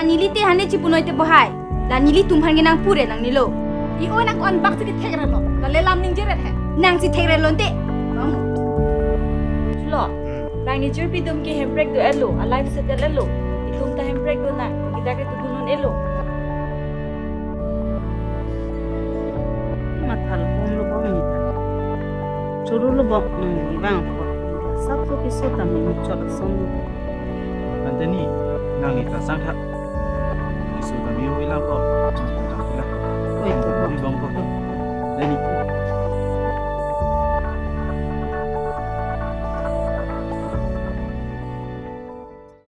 nili te hane cipunoi te bohai. La nili tumhan ge nang pure nang nilo. I oi nang kon bak sikit thek relo. La le lam ning jeret he. Nang si thekre lonte. Bang. Lo. Bang ni jurpi dum ki hemprek do elo. Alive settle elo. Itum ta hemprek do na. Kita ke tudunun elo. Matal bom lo bom ni. Churu lo bom ni bang ko. Sab to ki so ta mi chol som. Anteni nang ita sang tha. Isu kami wi la ko. Oi to Ni bang ko. Dani